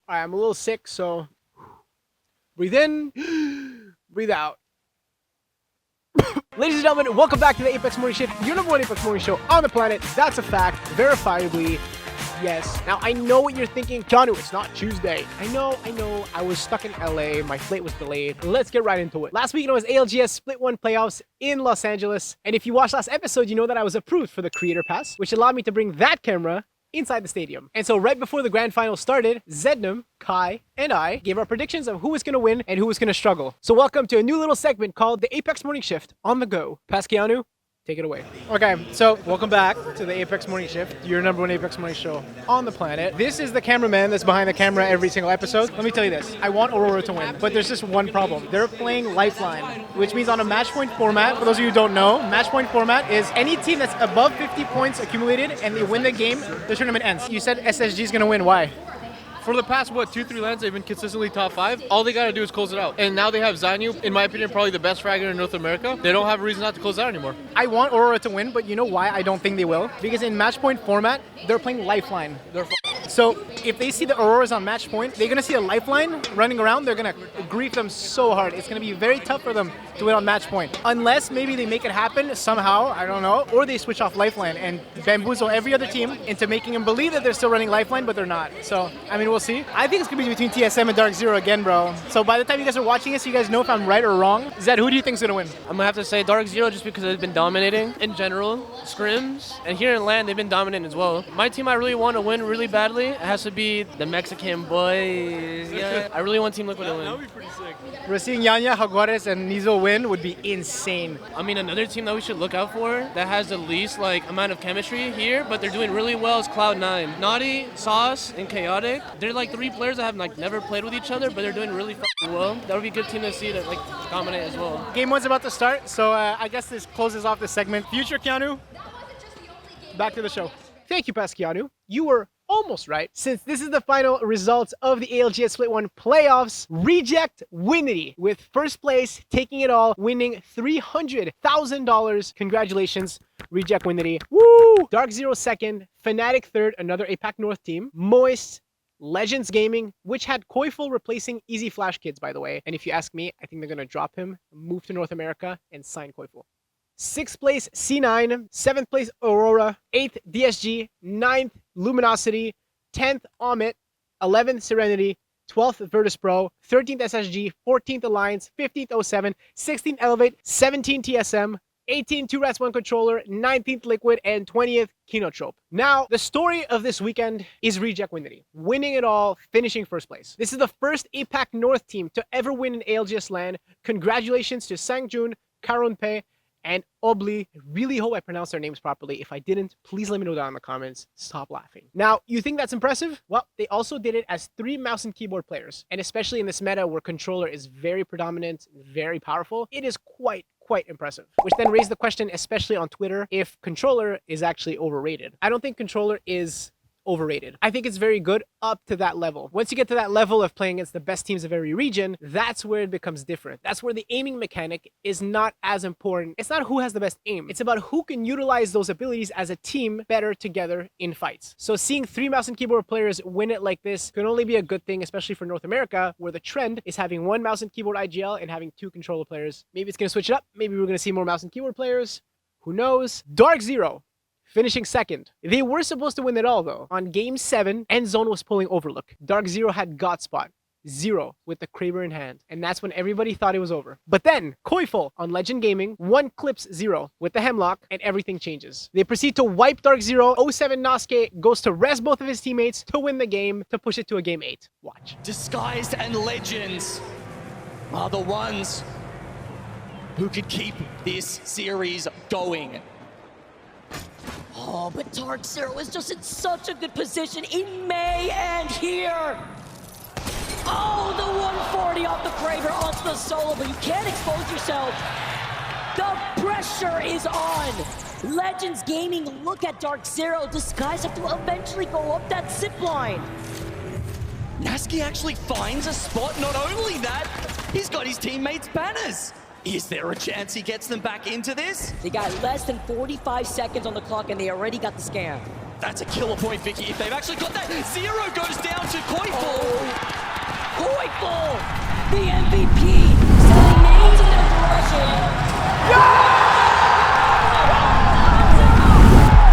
All right, I'm a little sick, so breathe in, breathe out. Ladies and gentlemen, welcome back to the Apex Morning Shift, your #1 Apex Morning Show on the planet. That's a fact, verifiably. Yes. Now, I know what you're thinking. Keanu, it's not Tuesday. I know. I was stuck in LA. My flight was delayed. Let's get right into it. Last week, it was ALGS Split 1 playoffs in Los Angeles. And if you watched last episode, you know that I was approved for the Creator Pass, which allowed me to bring that camera inside the stadium. And so right before the grand final started, Zednam, Kai, and I gave our predictions of who was going to win and who was going to struggle. So welcome to a new little segment called the Apex Morning Shift on the go. Pass Keanu, take it away. Okay, so welcome back to the Apex Morning Shift, your #1 Apex Morning Show on the planet. This is the cameraman that's behind the camera every single episode. Let me tell you this, I want Aurora to win, but there's just one problem. They're playing Lifeline, which means on a match point format, for those of you who don't know, match point format is any team that's above 50 points accumulated and they win the game, the tournament ends. You said SSG is going to win, why? For the past, 2-3 lands, they've been consistently top 5. All they got to do is close it out. And now they have Zanyu, in my opinion, probably the best fragger in North America. They don't have a reason not to close it out anymore. I want Aurora to win, but you know why I don't think they will? Because in match point format, they're playing Lifeline. So if they see the Auroras on match point, they're going to see a Lifeline running around. They're going to grief them so hard. It's going to be very tough for them to win on match point. Unless maybe they make it happen somehow, I don't know, or they switch off Lifeline and bamboozle every other team into making them believe that they're still running Lifeline, but they're not. So, I mean, we'll see. I think it's going to be between TSM and DarkZero again, bro. So by the time you guys are watching this, you guys know if I'm right or wrong. Zed, who do you think is going to win? I'm going to have to say DarkZero just because they've been dominating in general, scrims, and here in LAN they've been dominating as well. My team I really want to win really badly. It has to be the Mexican boys. Yeah, I really want Team Liquid to win. That would be pretty sick. We're seeing Yanya, Jaguares, and Nizo win would be insane. I mean, another team that we should look out for that has the least amount of chemistry here, but they're doing really well is Cloud9. Naughty, Sauce, and Chaotic. They're like 3 players that have never played with each other, but they're doing really well. That would be a good team to see that dominate as well. Game 1's about to start, so I guess this closes off this segment. Future Keanu, back to the show. Thank you, Pass Keanu. You were almost right. Since this is the final results of the ALGS Split 1 playoffs, Reject Winity with first place taking it all, winning $300,000. Congratulations, Reject Winity. Woo! DarkZero second, Fnatic third, another APAC North team, Moist, Legends Gaming, which had Koiful replacing Easy Flash Kids, by the way. And if you ask me, I think they're going to drop him, move to North America, and sign Koiful. 6th place, C9. 7th place, Aurora. 8th, DSG. 9th, Luminosity. 10th, Omit. 11th, Serenity. 12th, Virtus.pro. 13th, SSG. 14th, Alliance. 15th, 07. 16th, Elevate. 17th, TSM. 18th, 2Rats1 Controller. 19th, Liquid. And 20th, KeanuJTV. Now, the story of this weekend is Reject Winity. Winning it all, finishing first place. This is the first APAC North team to ever win an ALGS LAN. Congratulations to Sangjun, Karunpe, and Obli. I really hope I pronounced their names properly. If I didn't, please let me know down in the comments. Stop laughing. Now, you think that's impressive? Well, they also did it as 3 mouse and keyboard players. And especially in this meta where controller is very predominant, very powerful, it is quite impressive. Which then raised the question, especially on Twitter, if controller is actually overrated. I don't think controller is overrated. I think it's very good up to that level. Once you get to that level of playing against the best teams of every region, that's where it becomes different. That's where the aiming mechanic is not as important. It's not who has the best aim. It's about who can utilize those abilities as a team better together in fights. So seeing 3 mouse and keyboard players win it like this can only be a good thing, especially for North America, where the trend is having 1 mouse and keyboard IGL and having 2 controller players. Maybe it's going to switch it up. Maybe we're going to see more mouse and keyboard players. Who knows? DarkZero finishing second. They were supposed to win it all though. On game 7, Endzone was pulling Overlook. DarkZero had Godspot. 0 with the Kraber in hand. And that's when everybody thought it was over. But then, Koiful on Legend Gaming, 1 clips 0 with the Hemlock, and everything changes. They proceed to wipe DarkZero. 07 Nosuke goes to rest both of his teammates to win the game, to push it to a game 8. Watch. Disguised and Legends are the ones who could keep this series going. Oh, but DarkZero is just in such a good position in May and here. Oh, the 140 off the Kraber onto the solo, but you can't expose yourself. The pressure is on. Legends Gaming, look at DarkZero. Disguise have to eventually go up that zip line. Naski actually finds a spot. Not only that, he's got his teammates' banners. Is there a chance he gets them back into this? They got less than 45 seconds on the clock and they already got the scan. That's a killer point, Vicky. If they've actually got that, 0 goes down to Koiful. The MVP sending names in their direction.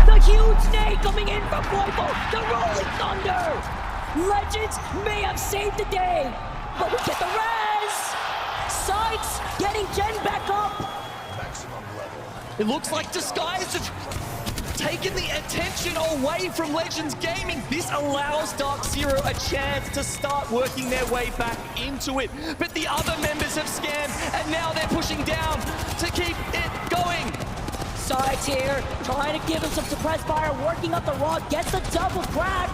The huge snake coming in from Purple. The Rolling Thunder. Legends may have saved the day, but we get the res. Sykes getting Jen back up. It looks like Disguise have taken the attention away from Legends Gaming. This allows DarkZero a chance to start working their way back into it. But the other members have scammed, and now they're pushing down to keep it going. Sykes here, trying to give him some suppressed fire, working up the rock, gets the double crack.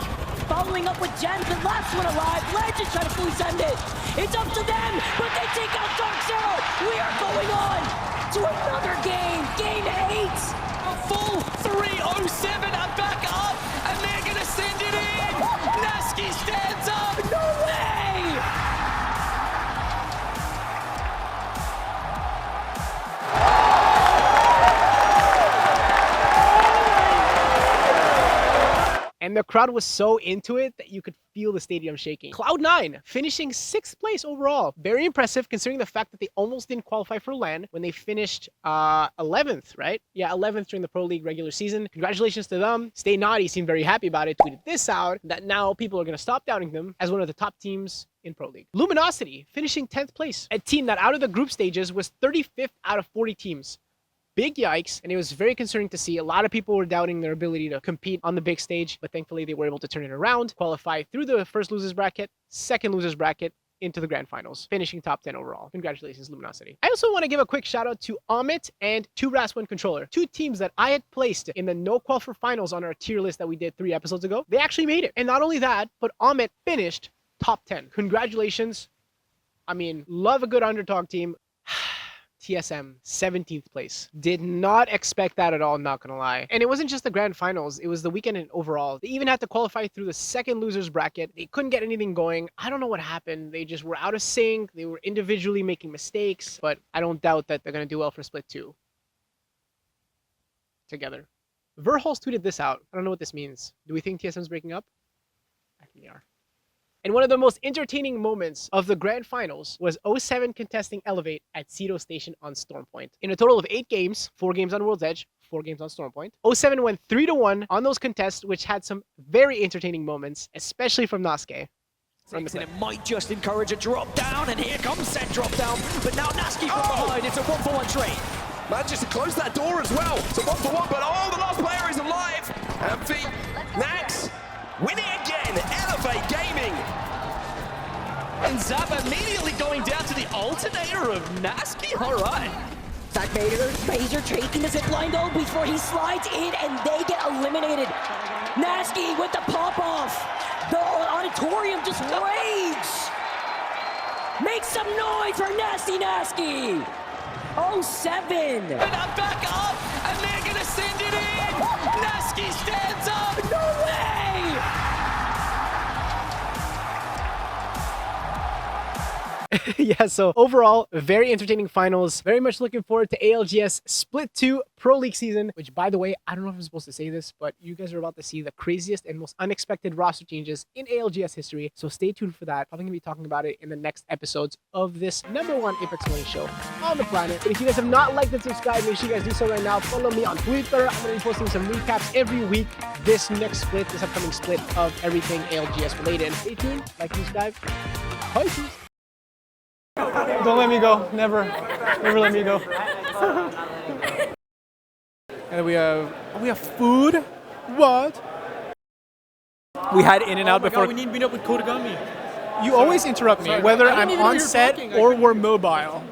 Following up with Jen, the last one alive. Legends trying to fully send it. It's up to them, but they take out DarkZero. We are going on to another game, game 8. A full 307 are back up, and they're gonna send it in. Nasky stands up. No way! And the crowd was so into it that you could feel the stadium shaking. Cloud9 finishing 6th place overall. Very impressive considering the fact that they almost didn't qualify for LAN when they finished 11th, right? Yeah, 11th during the Pro League regular season. Congratulations to them. Stay Naughty seemed very happy about it. Tweeted this out, that now people are going to stop doubting them as one of the top teams in Pro League. Luminosity finishing 10th place. A team that out of the group stages was 35th out of 40 teams. Big yikes, and it was very concerning to see. A lot of people were doubting their ability to compete on the big stage, but thankfully they were able to turn it around, qualify through the first losers bracket, second losers bracket, into the grand finals, finishing top 10 overall. Congratulations, Luminosity. I also want to give a quick shout out to Amit and 2RAS1 Controller, two teams that I had placed in the no qual for finals on our tier list that we did 3 episodes ago. They actually made it. And not only that, but Amit finished top 10. Congratulations. I mean, love a good underdog team. TSM, 17th place. Did not expect that at all, not gonna lie. And it wasn't just the grand finals, it was the weekend and overall. They even had to qualify through the second losers bracket. They couldn't get anything going. I don't know what happened. They just were out of sync. They were individually making mistakes, but I don't doubt that they're gonna do well for Split 2. Together. Verholz tweeted this out. I don't know what this means. Do we think TSM's breaking up? I think they are. And one of the most entertaining moments of the grand finals was 07 contesting Elevate at Cedo Station on Stormpoint. In a total of 8 games, 4 games on World's Edge, 4 games on Stormpoint. 07 went 3-1 on those contests, which had some very entertaining moments, especially from Nasuke. And it might just encourage a drop down, and here comes said drop down, but now Nasky from behind. It's a 1-for-1 trade. Manages to close that door as well. It's a 1-for-1, but oh, the last player is alive. Amphi, Nax, winning again, Elevate Gaming. And Zap immediately going down to the alternator of Nasky. All right. Zach Razor taking the zipline though before he slides in, and they get eliminated. Nasky with the pop-off. The auditorium just rage. Make some noise for Nasty Nasky. 07. And I'm back up, and they're gonna send it in. Nasky stands up. No way! Yeah, so overall, very entertaining finals. Very much looking forward to ALGS Split 2 Pro League season, which, by the way, I don't know if I'm supposed to say this, but you guys are about to see the craziest and most unexpected roster changes in ALGS history, so stay tuned for that. Probably going to be talking about it in the next episodes of this #1 Ep.16 show on the planet. But if you guys have not liked and subscribed, make sure you guys do so right now. Follow me on Twitter. I'm going to be posting some recaps every week this upcoming split of everything ALGS related. Stay tuned, like and subscribe. Bye. Don't let me go. Never let me go. And we have food. What? We had In-N-Out before. We need to meet up with Kodagami. You always interrupt me, whether I'm on set or we're mobile.